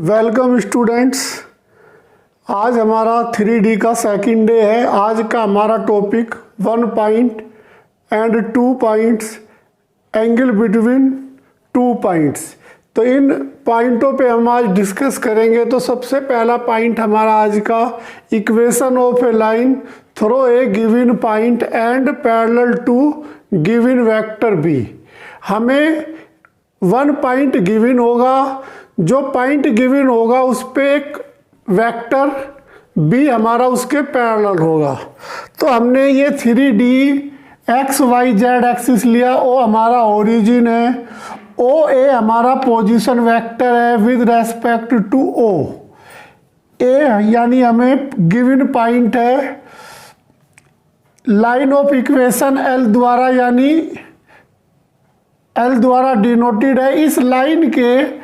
Welcome students. आज हमारा 3D का सेकंड डे है। आज का हमारा topic 1 point and 2 points, angle between 2 points. तो इन पॉइंटों पे हम आज डिस्कस करेंगे। तो सबसे पहला पॉइंट हमारा आज का, equation of a line through a given point and parallel to given vector B. हमें 1 पॉइंट गिवन होगा, जो पॉइंट गिवन होगा उस पे एक वेक्टर बी हमारा उसके पैरेलल होगा। तो हमने ये 3D x Y Z axis लिया। ओ हमारा ओरिजिन है, ओ ए हमारा पोजीशन वेक्टर है विद रेस्पेक्ट टू ओ। ए यानी हमें गिवन पॉइंट है। लाइन ऑफ इक्वेशन एल द्वारा यानी एल द्वारा डिनोटेड है। इस लाइन के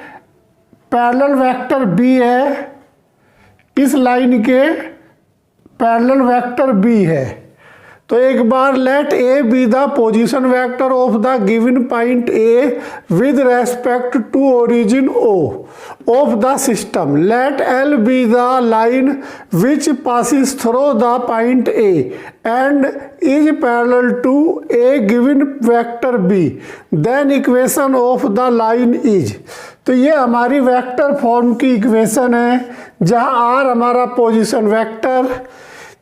पैरेलल वेक्टर बी है, इस लाइन के पैरेलल वेक्टर बी है। तो एक बार let A be the position vector of the given point A with respect to origin O of the system. Let L be the line which passes through the point A and is parallel to a given vector B. Then equation of the line is. तो ये हमारी vector form की equation है, जहां are हमारा position vector,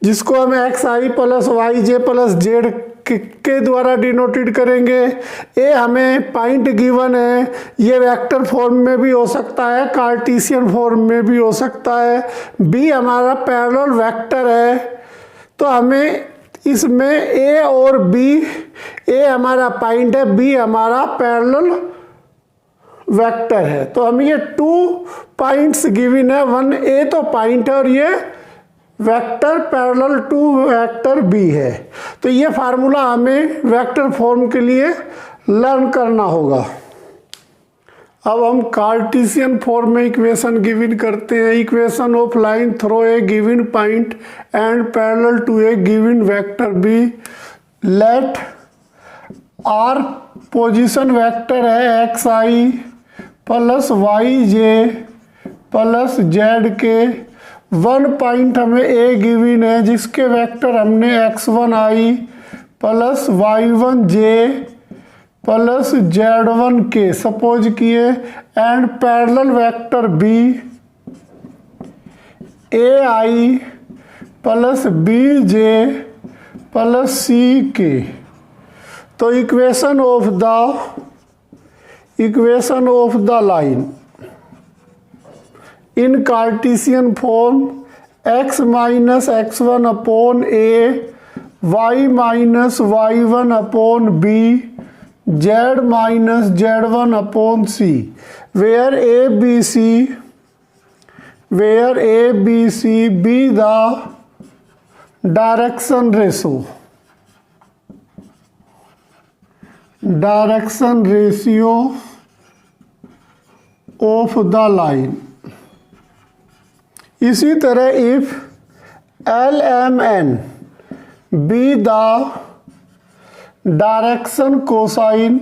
जिसको हम x I plus Y J plus Z के द्वारा डिनोटेड करेंगे। ए हमें पॉइंट गिवन है, ये वेक्टर फॉर्म में भी हो सकता है, कार्टेशियन फॉर्म में भी हो सकता है। बी हमारा पैरेलल वेक्टर है। तो हमें इसमें ए और बी, ए हमारा पॉइंट है, बी हमारा पैरेलल वेक्टर है। तो हमें ये 2 पॉइंट्स गिवन है। 1 ए तो पॉइंट है और ये vector parallel to vector B है। तो ये फार्मूला हमें वेक्टर फॉर्म के लिए लर्न करना होगा। अब हम कार्टेशियन फॉर्म में इक्वेशन गिवन करते हैं। Equation of line through a given point and parallel to a given vector B. Let R position vector है X I plus Y J plus Z K. 1 point हमें A given है, जिसके vector हमने x1 आई plus y1 जे plus z1 के suppose किए। And parallel vector B A I plus B J plus C K. तो equation of the line in Cartesian form x minus x1 upon A, y minus y1 upon B, z minus z1 upon C. Where A B C be the direction ratio of the line. इसी तरह if L M N be the direction cosine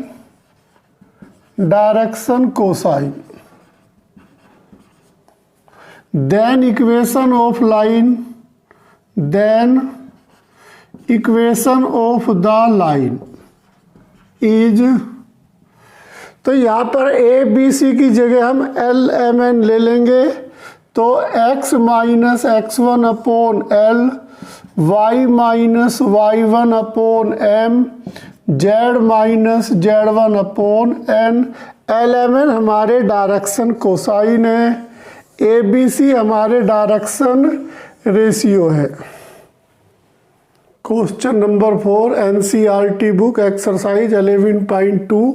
then equation of the line is. तो यहाँ पर ए B सी की जगह हम L M N ले लेंगे। तो x minus x1 upon L, y minus y1 upon m, z minus z1 upon n। L M N हमारे डायरेक्शन कोसाइन है, ए बी सी हमारे डायरेक्शन रेशियो है। Question number 4 NCERT book exercise 11.2।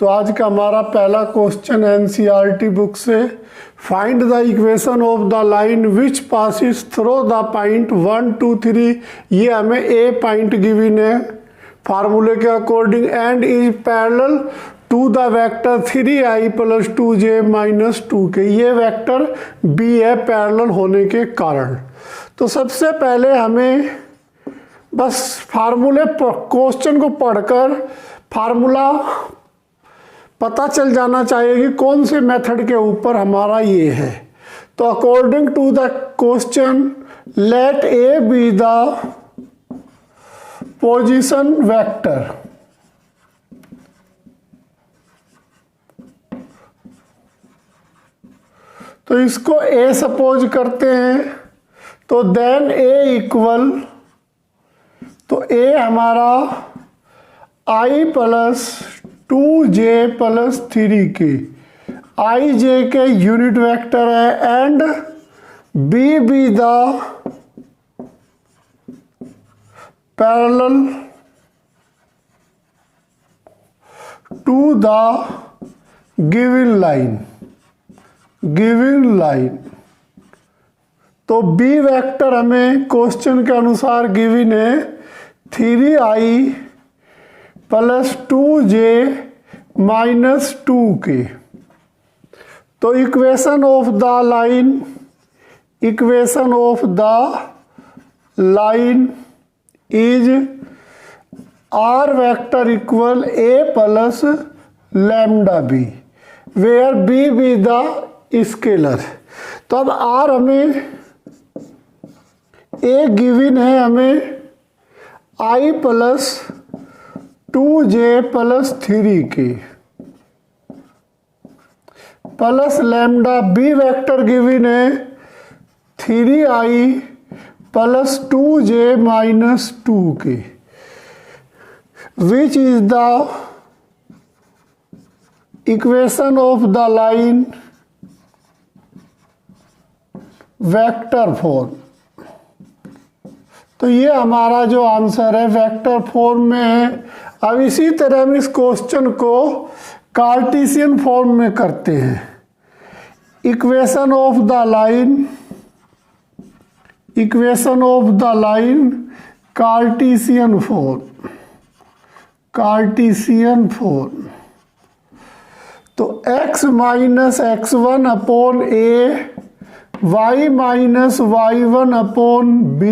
तो आज का हमारा पहला क्वेश्चन NCERT बुक से, find the equation of the line which passes through the point 1 2 3। ये हमें ए पॉइंट गिवन है फार्मूले के according, and is parallel to the vector 3i plus 2j minus 2 K. ये वेक्टर बी है पैरेलल होने के कारण। तो सबसे पहले हमें बस फार्मूले क्वेश्चन को पढ़कर फार्मूला पता चल जाना चाहिए कि कौन से मेथड के ऊपर हमारा ये है। तो according to the question let A be the position vector. तो इसको ए सपोज करते हैं, तो देन ए इक्वल, तो ए हमारा आई plus 2j plus 3k, I J K unit vector है, and B be the parallel to the given line. तो B vector हमें क्वेश्चन के अनुसार गिवन है 3i plus 2j minus 2k। तो equation of the line is R vector equal A plus lambda B, where B be the scalar. तो अब R हमें A given है, हमें I plus 2j plus 3k plus lambda, B vector given है 3i plus 2j minus 2k, which is the equation of the line vector form. तो ये हमारा जो आंसर है वेक्टर फॉर्म में है। अब इसी तरह हम इस क्वेश्चन को कार्टेशियन फॉर्म में करते हैं। Equation of the line Cartesian form. तो x minus x1 upon a, y minus y1 upon b,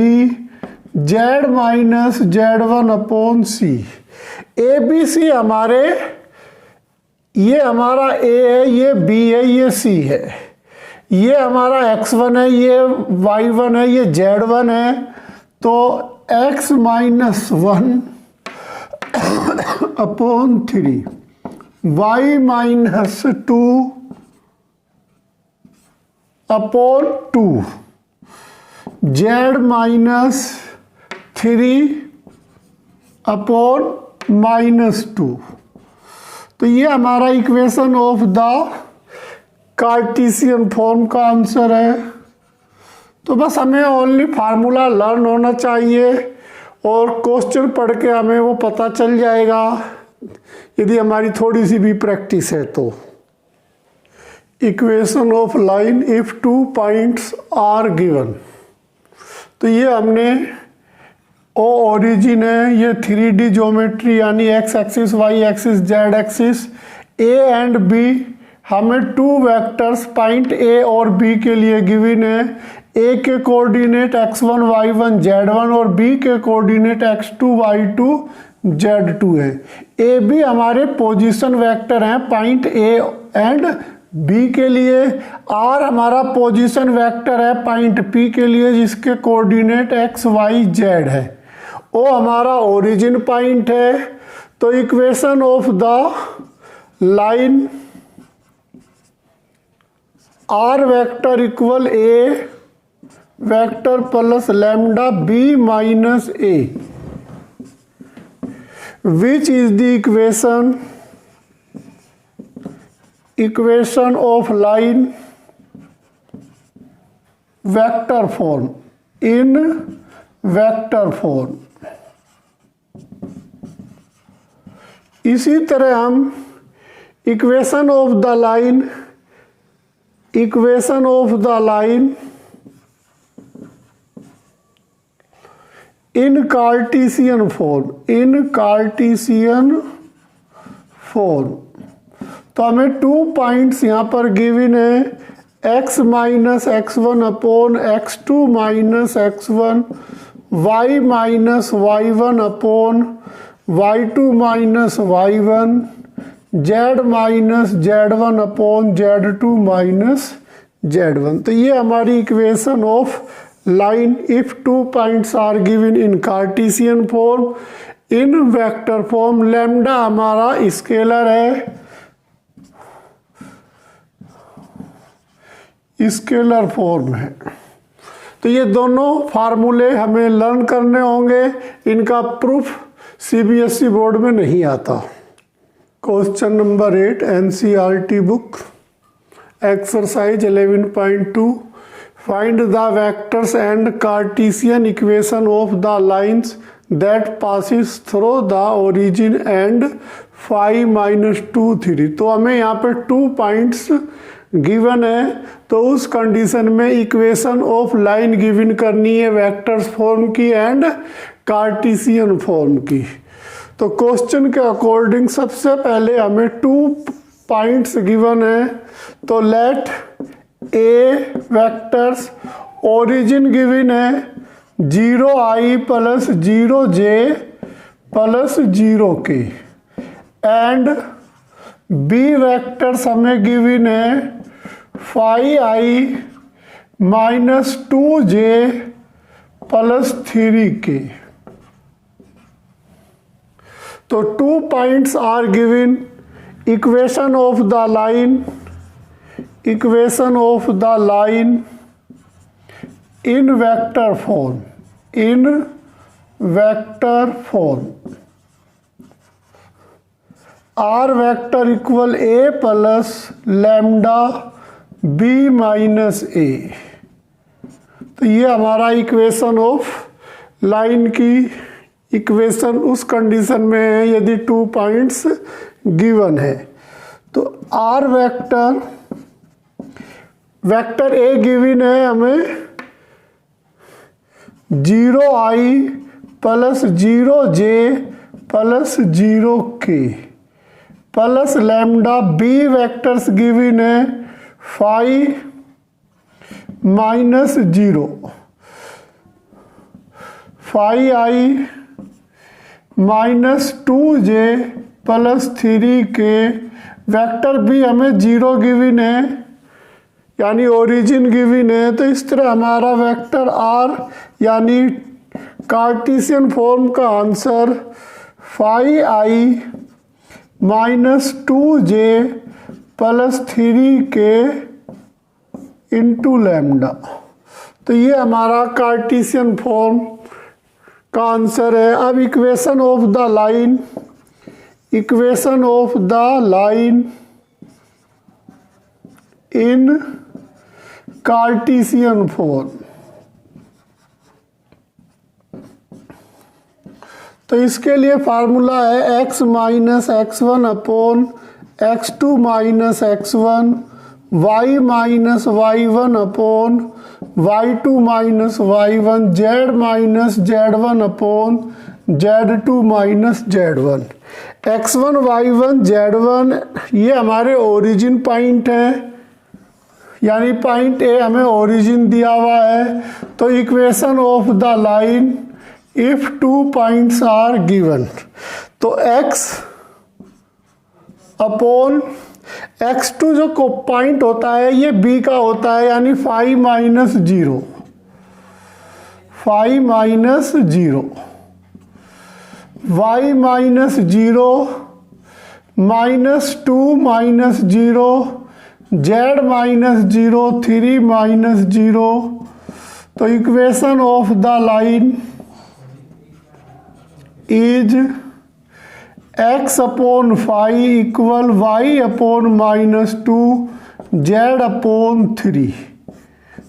z minus z1 upon c। A B C हमारे, ये हमारा a है, ये b है, ये c है, ये हमारा x1 है, ये y1 है, ये z1 है। तो x minus 1 upon 3, y minus 2 upon 2, z minus 3 upon minus 2। तो ये हमारा equation of the Cartesian form का आंसर है। तो बस हमें ओनली फार्मूला लर्न होना चाहिए और क्वेश्चन पढ़ के हमें वो पता चल जाएगा, यदि हमारी थोड़ी सी भी प्रैक्टिस है तो। Equation of line if 2 points are given. तो ये हमने ओ ओरिजिन है, ये 3D ज्योमेट्री यानी x axis, y axis, z axis, a and b हमें 2 वेक्टर्स पॉइंट a और b के लिए गिवन है। a के कोऑर्डिनेट x1 y1 z1 और b के कोऑर्डिनेट x2 y2 z2 है। a b हमारे पोजीशन वेक्टर हैं पॉइंट a एंड b के लिए। r हमारा पोजीशन वेक्टर है पॉइंट p के लिए जिसके कोऑर्डिनेट x y z है। o हमारा ओरिजिन पॉइंट है। तो equation of the line r vector equal a vector plus lambda b minus a, which is the equation of line vector form in vector form. इसी तरह हम equation of the line in Cartesian form. तो हमें 2 points यहाँ पर given है, x minus x1 upon x2 minus x1, y minus y1 upon y2 minus y1, Z minus Z1 upon Z2 minus Z1। तो ये हमारी equation of line if 2 points are given in Cartesian form in vector form. Lambda हमारा scalar है, scalar form है। तो ये दोनों फार्मूले हमें लर्न करने होंगे, इनका प्रूफ CBSE बोर्ड में नहीं आता। Question number 8 NCERT book exercise 11.2 find the vectors and Cartesian equation of the lines that passes through the origin and 5 - 2 3। तो हमें यहाँ पे 2 पॉइंट्स गिवन है, तो उस कंडीशन में इक्वेशन ऑफ लाइन गिवन करनी है वेक्टर्स फॉर्म की एंड कार्टेशियन फॉर्म की। तो क्वेश्चन के अकॉर्डिंग सबसे पहले हमें 2 पॉइंट्स गिवन है, तो let A vectors origin given है 0i + 0j + 0k and B vectors हमें गिवन है 5i - 2j + 3k। तो 2 points are given, equation of the line, equation of the line in vector form, in vector form. R vector equal a plus lambda b minus a। तो ये हमारा equation of line की equation उस condition में है यदि 2 points given है। तो R vector, vector A given है हमें 0i + 0j + 0k plus lambda. B vectors given है 5 - 0 5i - 2j + 3k। वेक्टर भी हमें 0 गिवन है यानी ओरिजिन गिवन है, तो इस तरह हमारा वेक्टर आर यानी कार्टेशियन फॉर्म का answer 5i - 2j + 3k into lambda. तो ये हमारा कार्टेशियन फॉर्म का आंसर है। अब equation of the line, equation of the line in Cartesian form. तो इसके लिए फार्मूला है x - x1 upon x2 - x1, y - y1 upon y2 - y1, z - z1 upon z2 - z1। x1 y1 z1 ये हमारे origin point है, यानी point A हमें origin दिया हुआ है। तो equation of the line if 2 points are given, तो x अपॉन x2 जो पॉइंट होता है ये b का होता है, यानी 5 - 0 5 - 0 y - 0 -0 -2 -0 z - 0 3 - 0। तो equation of the line is x upon 5 equal y upon -2 z upon 3।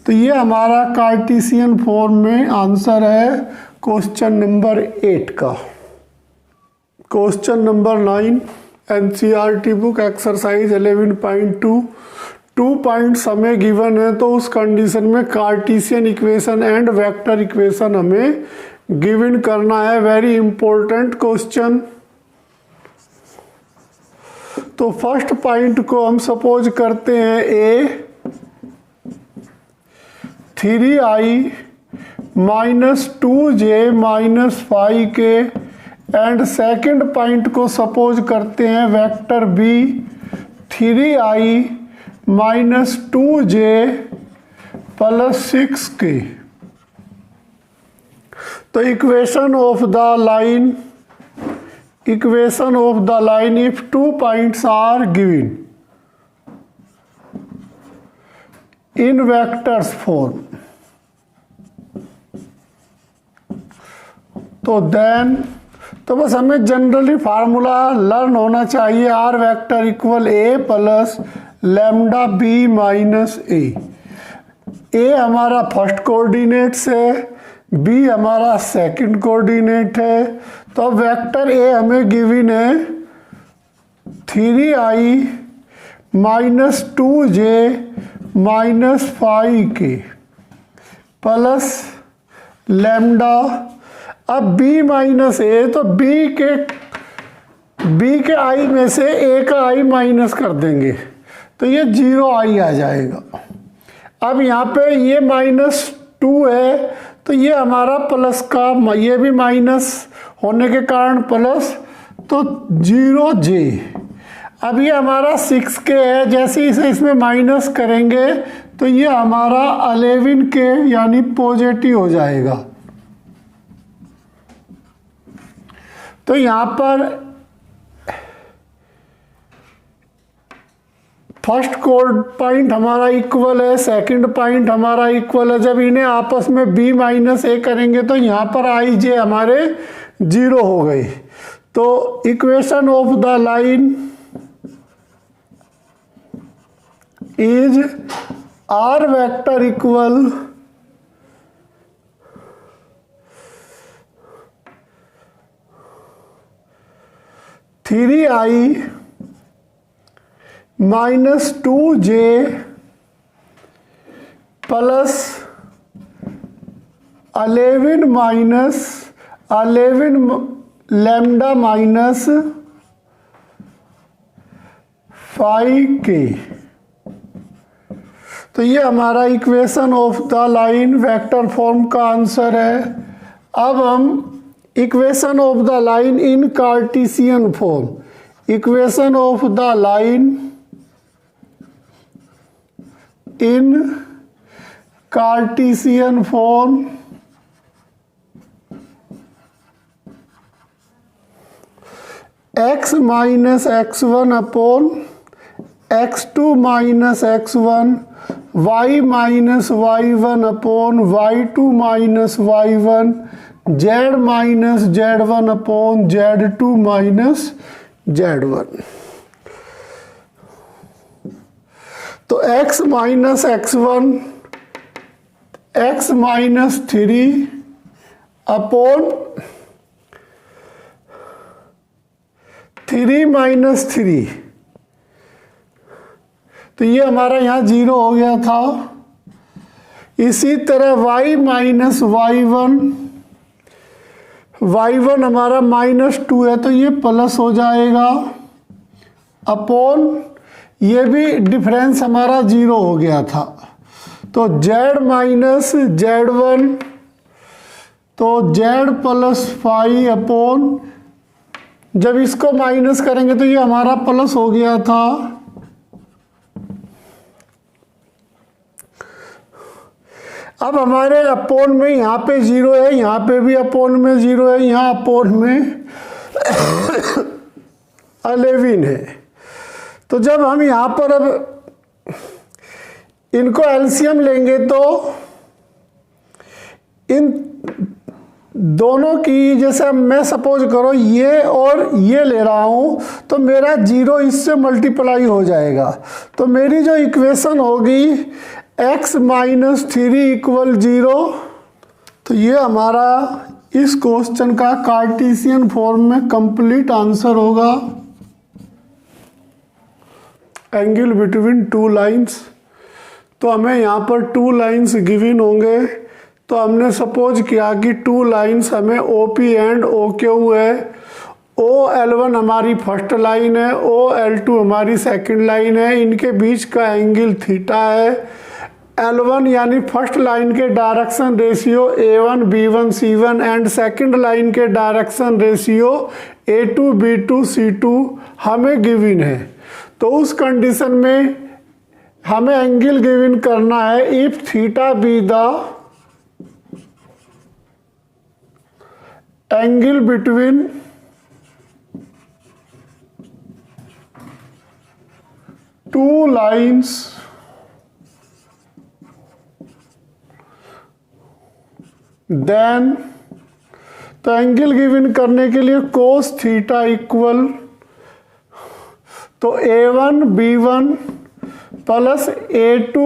तो ये हमारा कार्टेशियन फॉर्म में आंसर है क्वेश्चन नंबर 8 का। Question number 9 NCERT book exercise 11.2 2 points हमें गिवन है, तो उस कंडीशन में Cartesian equation and vector equation हमें गिवन करना है। Very important question. तो फर्स्ट पॉइंट को हम सपोज करते हैं a 3i - 2j - 5k and second point को सपोज करते हैं vector B 3i minus 2j plus 6k। तो equation of the line if 2 points are given in vectors form, तो बस हमें जनरली फार्मूला लर्न होना चाहिए। R vector equal A plus lambda b minus a हमारा first coordinates है, b हमारा second coordinate है। तो अब वेक्टर ए हमें गिवन है 3i minus 2j minus 5k plus lambda. अब b माइनस ए, तो b के i में से a का i माइनस कर देंगे तो ये 0i आ जाएगा। अब यहाँ पे ये -2 है तो ये हमारा प्लस का, ये भी माइनस होने के कारण प्लस, तो 0j। अब ये हमारा 6k है, जैसे इसे इसमें माइनस करेंगे तो ये हमारा 11k यानी पॉजिटिव हो जाएगा। तो यहाँ पर फर्स्ट कोड पॉइंट हमारा इक्वल है, सेकंड पॉइंट हमारा इक्वल है। जब इन्हें आपस में b माइनस ए करेंगे तो यहाँ पर i j हमारे 0 हो गए। तो equation of the line is R vector equal three I minus 2j plus 11 minus 11 lambda minus 5k। तो ये हमारा equation of the line vector form का आंसर है। अब हम equation of the line in Cartesian form, equation of the line in Cartesian form x minus x1 upon x2 minus x1, y minus y1 upon y2 minus y1, z minus z1 upon z2 minus z1। तो x minus x1 x minus 3 upon 3 minus 3, तो ये हमारा यहाँ 0 हो गया था। इसी तरह y माइनस y1 हमारा -2 है तो ये प्लस हो जाएगा, अपॉन ये भी डिफरेंस हमारा 0 हो गया था। तो z माइनस z1, तो z प्लस 5 अपॉन, जब इसको माइनस करेंगे तो ये हमारा प्लस हो गया था। अब हमारे अपोन में यहाँ पे 0 है, यहाँ पे भी अपोन में 0 है, यहाँ अपोन में 11 है। तो जब हम यहाँ पर अब इनको एलसीएम लेंगे तो इन दोनों की, जैसे मैं सपोज करो ये और ये ले रहा हूँ तो मेरा 0 इससे मल्टीप्लाई हो जाएगा। तो मेरी जो इक्वेशन होगी x माइनस 3 इक्वल 0। तो ये हमारा इस क्वेश्चन का कार्टेशियन फॉर्म में कंप्लीट आंसर होगा। एंगल बिटवीन टू लाइंस, तो हमें यहाँ पर 2 लाइंस गिवन होंगे। तो हमने सपोज किया कि 2 लाइंस हमें OP एंड OQ है। OL1 हमारी फर्स्ट लाइन है, OL2 हमारी सेकंड लाइन है, इनके बीच का एंगल थीटा है। L1 यानी फर्स्ट लाइन के direction ratio A1 B1 C1 and second line के direction ratio A2 B2 C2 हमें गिवन है। तो उस कंडीशन में हमें एंगल गिवन करना है if theta be the angle between two lines then, तो एंगल गिवन करने के लिए कोस थीटा इक्वल, तो A1 B1 plus A2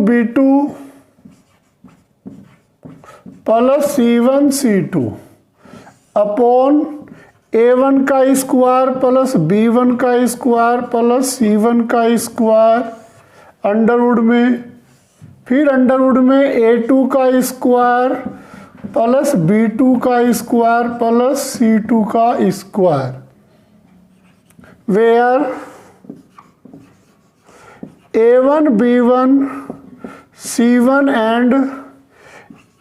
B2 plus C1 C2 upon A1 का स्क्वायर प्लस B1 का स्क्वायर प्लस C1 का स्क्वायर अंडरवुड में, फिर अंडरवुड में A2 का स्क्वायर प्लस B2 का स्क्वायर प्लस C2 का square, where A1 B1 C1 and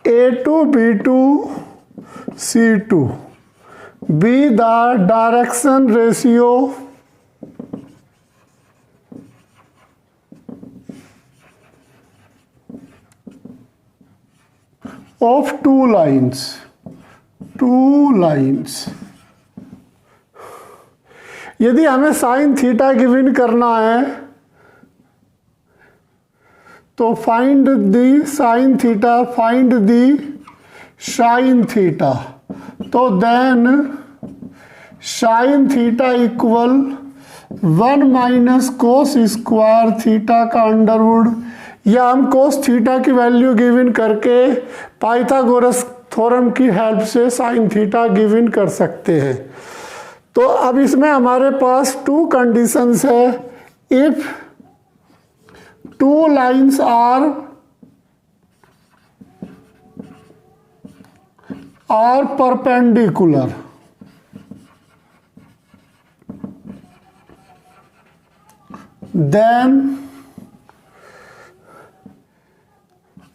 A2 B2 C2 be the direction ratio of two lines. यदि हमें साइन थीटा गिवन करना है तो find the sine theta, find the sine theta, तो then sine theta equal 1 minus cos square theta का under root, या हम cos theta की वैल्यू गिवन करके पाइथागोरस थ्योरम की हेल्प से साइन थीटा गिवन कर सकते हैं। तो अब इसमें हमारे पास टू कंडीशंस है, if two lines are perpendicular, then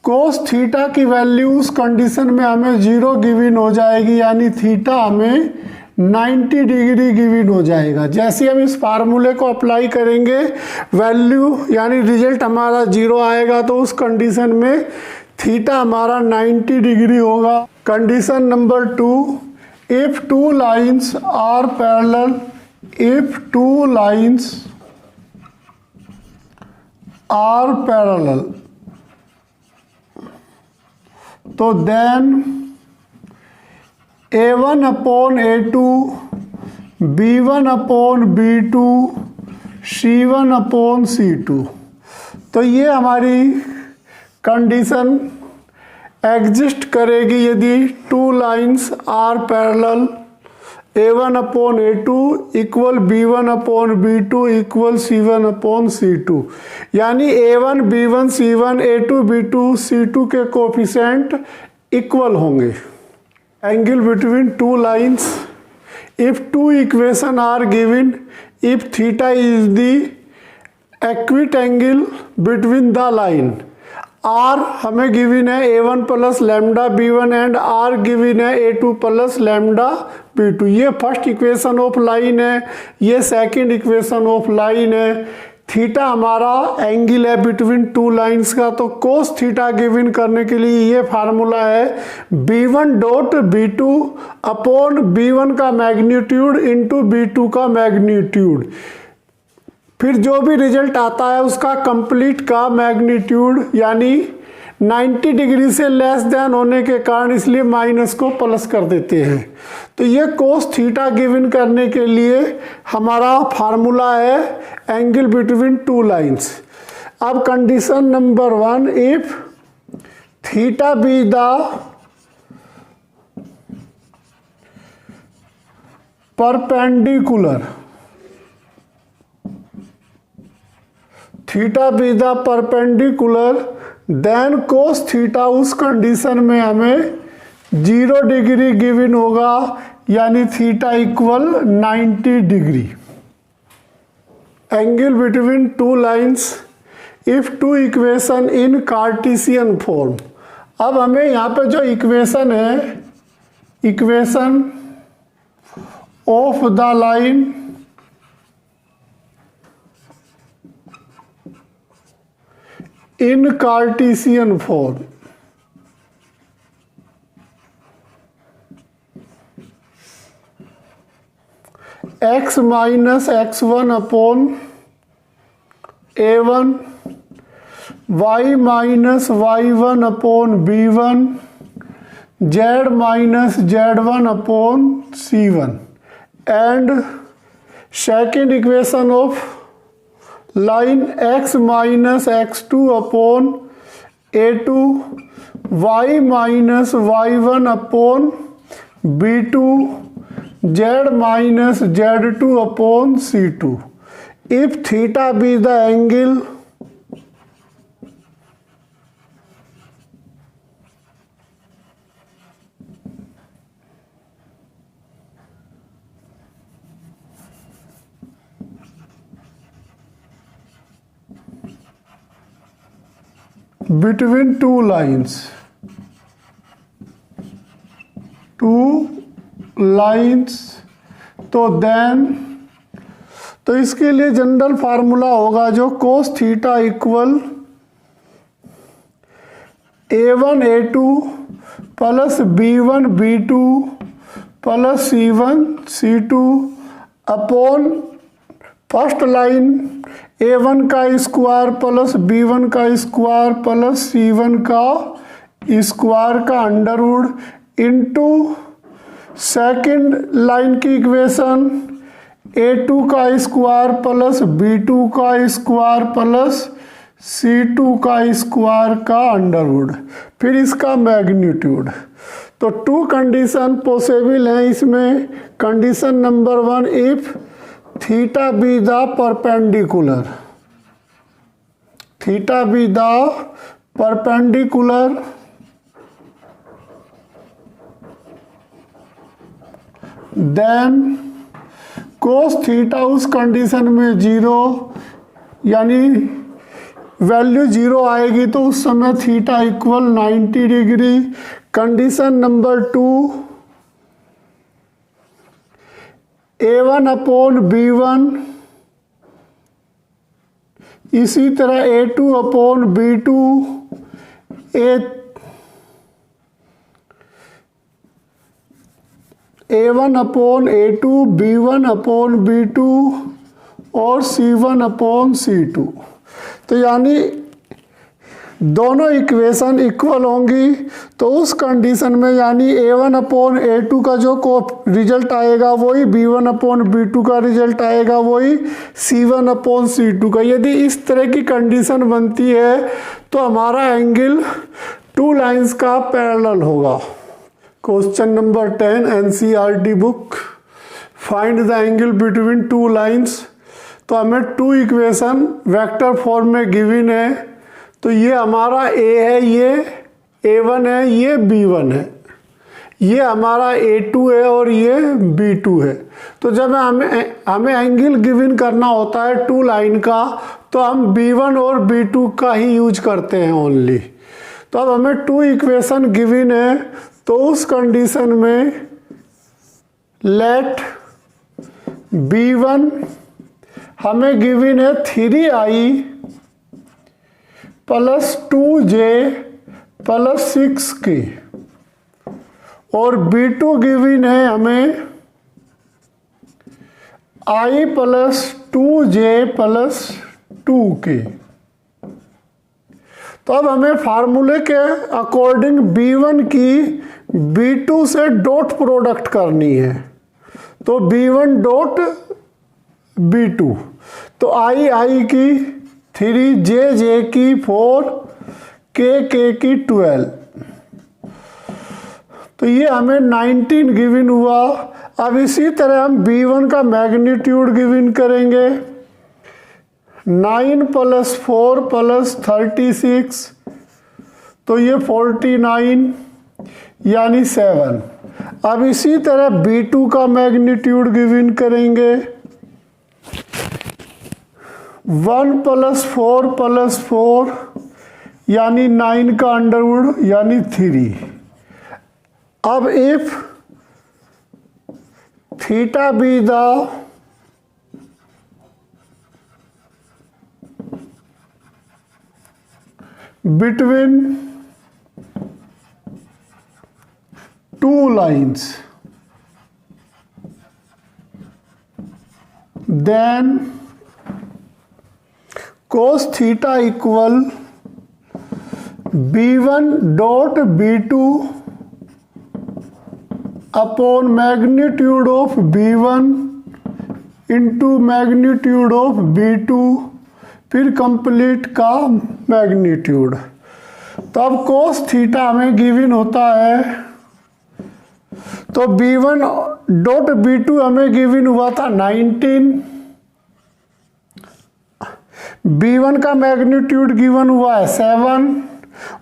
cos theta की वैल्यू उस कंडीशन में हमें 0 गिवन हो जाएगी, यानी थीटा हमें 90 डिग्री गिवन हो जाएगा। जैसे हम इस फार्मूले को अप्लाई करेंगे वैल्यू यानी रिजल्ट हमारा 0 आएगा, तो उस कंडीशन में थीटा हमारा 90 डिग्री होगा। Condition number 2, if two lines are parallel, if two lines are parallel, तो then A1 upon A2 B1 upon B2 C1 upon C2, तो ये हमारी कंडीशन एग्जिस्ट करेगी यदि two lines are parallel, A1 upon A2 equal B1 upon B2 equal C1 upon C2, यानी A1 B1 C1 A2 B2 C2 के coefficient equal होंगे। Angle between two lines, if two equation are given, if theta is the acute angle between the line, R हमें given है A1 plus lambda B1 and R given है A2 plus lambda B2, ये first equation of line है, ये second equation of line है। Theta हमारा angle है between two lines का, तो कोस थीटा गिवन करने के लिए ये फार्मूला है B1 dot B2 upon B1 का मैग्नीट्यूड इंटू B2 का मैग्नीट्यूड, फिर जो भी रिजल्ट आता है उसका कंप्लीट का मैग्नीट्यूड, यानी 90 डिग्री से लेस देन होने के कारण इसलिए माइनस को प्लस कर देते हैं। तो ये कोस थीटा गिवन करने के लिए हमारा फार्मूला है एंगल बिटवीन टू लाइन्स। अब condition number 1, if theta be the perpendicular, theta be the perpendicular, then cos theta उस कंडीशन में हमें 0 डिग्री गिवन होगा, यानी theta equal 90 degree. Angle between two lines if two equation in Cartesian form. अब हमें यहाँ पे जो इक्वेशन है, equation of the line in Cartesian form, x minus x1 upon a1, y minus y1 upon b1, z minus z1 upon c1 and second equation of line x minus x2 upon a2, y minus y1 upon b2, z minus z2 upon c2 if theta be the angle between two lines, तो then, तो इसके लिए general formula होगा जो cos theta equal a1 a2 plus b1 b2 plus c1 c2 upon first line a1 का square plus b1 का square plus c1 का square का अंडरवुड इनटू सेकंड लाइन की इक्वेशन a2 का स्क्वायर प्लस b2 का square plus c2 का square का Underwood, फिर इसका मैग्नीट्यूड। तो टू कंडीशन पॉसिबल है इसमें। Condition number 1, if theta be the perpendicular, theta be the perpendicular then cos theta उस कंडीशन में 0, यानी वैल्यू 0 आएगी तो उस समय theta equal 90 degree. Condition number 2, a1 upon b1, इसी तरह a2 upon b2, a1 upon a2, b1 upon b2 और c1 अपॉन c2। तो यानी दोनों इक्वेशन इक्वल होंगी तो उस कंडीशन में यानी a1 अपॉन a2 का जो रिजल्ट आएगा वही b1 अपॉन b2 का रिजल्ट आएगा वही c1 अपॉन c2 का। यदि इस तरह की कंडीशन बनती है तो हमारा एंगल टू लाइंस का पैरेलल होगा। Question number 10 NCERT book, find the angle between two lines. तो हमें टू इक्वेशन वेक्टर फॉर्म में गिवन है, तो ये हमारा a है, ये a1 है, ये b1 है, ये हमारा a2 है और ये b2 है। तो जब हमें एंगल गिवन करना होता है टू लाइन का तो हम b1 और b2 का ही यूज करते हैं ओनली। तो अब हमें टू इक्वेशन गिवन है तो उस कंडीशन में लेट b1 हमें गिवन है 3i plus 2j plus 6k और b2 गिवन है हमें i plus 2j plus 2k। तो अब हमें फार्मूले के अकॉर्डिंग b1 की b2 से डॉट प्रोडक्ट करनी है, तो b1 डॉट b2, तो i की 3, j की 4, k की 12, तो ये हमें 19 गिवन हुआ। अब इसी तरह हम b1 का मैग्नीट्यूड गिवन करेंगे, 9 प्लस 4 प्लस 36, तो ये 49 यानी 7। अब इसी तरह b2 का मैग्नीट्यूड गिवन करेंगे, 1 + 4 + 4 यानी 9 का अंडरवुड यानी 3। अब if theta be the between two lines, then cos theta equal b1 dot b2 upon magnitude of b1 into magnitude of b2 फिर कंप्लीट का मैग्नीट्यूड। तो अब कोस थीटा हमें गिवन होता है, तो b1 डॉट b2 हमें गिवन हुआ था 19, b1 का मैग्नीट्यूड गिवन हुआ है 7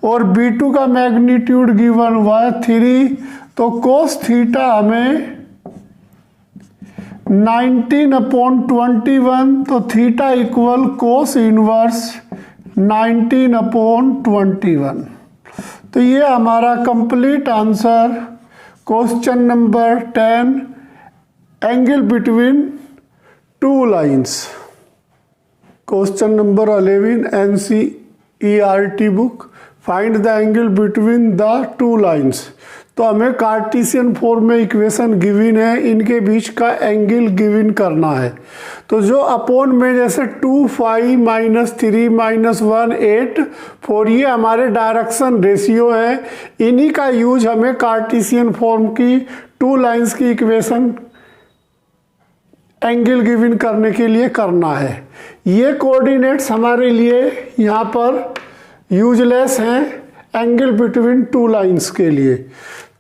और b2 का मैग्नीट्यूड गिवन हुआ है 3। तो कोस थीटा हमें 19/21, तो थीटा इक्वल कोस इनवर्स 19/21। तो ये हमारा complete answer question number 10, angle between two lines. Question number 11 NCERT book, find the angle between the two lines. तो हमें कार्टेशियन फॉर्म में इक्वेशन गिवन है, इनके बीच का एंगल गिवन करना है। तो जो अपॉन में जैसे 2 5 -3 -1 8 4 ये हमारे डायरेक्शन रेशियो है, इन्हीं का यूज हमें कार्टेशियन फॉर्म की टू लाइंस की इक्वेशन एंगल गिवन करने के लिए करना है। ये कोऑर्डिनेट्स हमारे लिए यहाँ पर यूजलेस हैं एंगल बिटवीन टू लाइंस के लिए।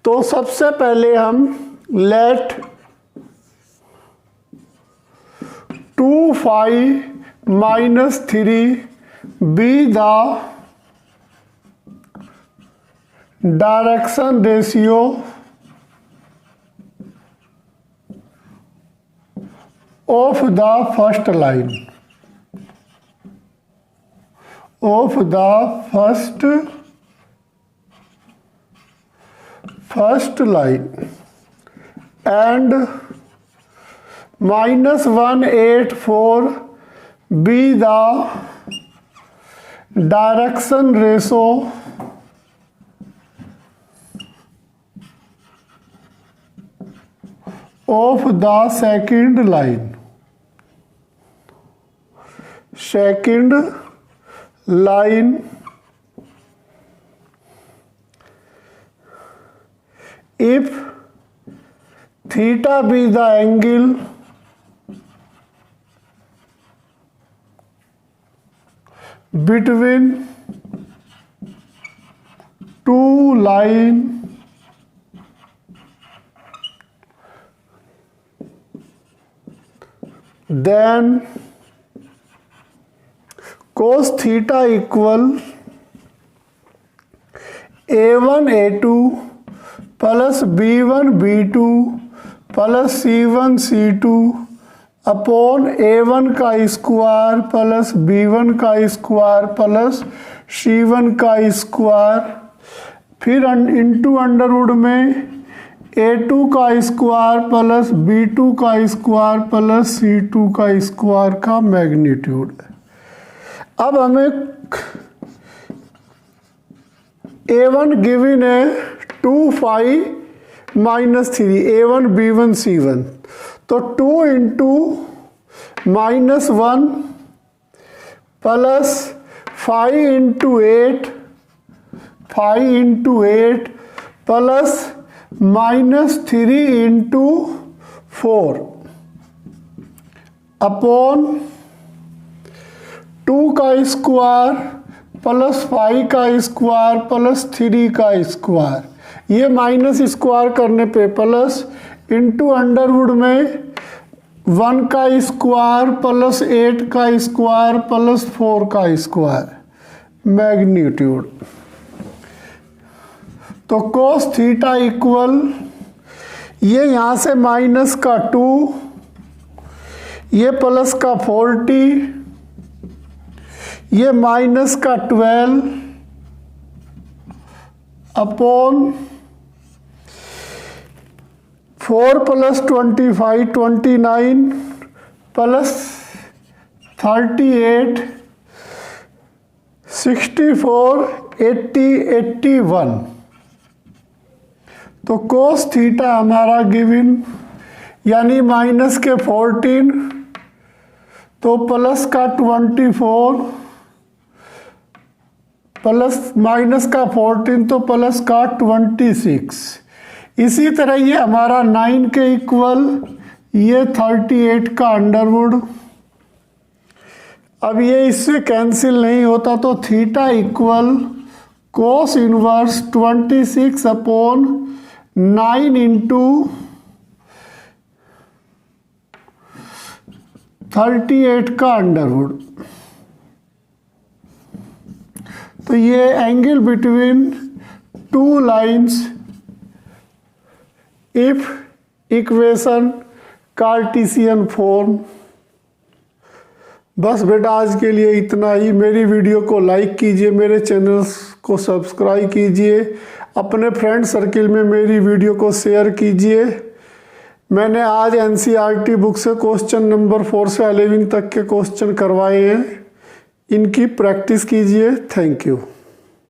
तो सबसे पहले हम let 2 5 -3 be the direction ratio of the first line, of the first line and -184 be the direction ratio of the second line, if theta be the angle between two line, then cos theta equal a1 a2 plus b1 b2 plus c1 c2 upon a1 का square plus b1 का square plus c1 का square, फिर into Underwood में a2 का square plus b2 का square plus c2 का square का magnitude. अब हमें a1 गिवन है 2 5 -3 a1 b1 c1, तो 2 into -1 plus 5 into 8 plus -3 into 4 upon 2 का स्क्वायर प्लस 5 का स्क्वायर प्लस 3 का स्क्वायर, ये माइनस स्क्वायर करने पे प्लस इंटू अंडरवुड में 1 का स्क्वायर प्लस 8 का स्क्वायर प्लस 4 का स्क्वायर मैग्नीट्यूड। तो cos थीटा इक्वल ये यहाँ से माइनस का 2, ये प्लस का 40 ये माइनस का 12 अपॉन 4 + 25 29 प्लस 38 64 80 81। तो कोस थीटा हमारा गिवन, यानी माइनस के 14 तो प्लस का 24 प्लस माइनस का 14 तो प्लस का 26। इसी तरह ये हमारा 9 के इक्वल, ये 38 का अंडरवुड। अब ये इससे कैंसिल नहीं होता तो theta equal cos inverse 26 upon 9 into 38 का अंडरवुड। तो ये angle between two lines if equation Cartesian form. बस बेटा आज के लिए इतना ही। मेरी वीडियो को लाइक कीजिए, मेरे चैनल्स को सब्सक्राइब कीजिए, अपने फ्रेंड सर्किल में मेरी वीडियो को शेयर कीजिए। मैंने आज एनसीईआरटी बुक से क्वेश्चन नंबर 4 से 11 तक के क्वेश्चन करवाए हैं, इनकी प्रैक्टिस कीजिए। Thank you.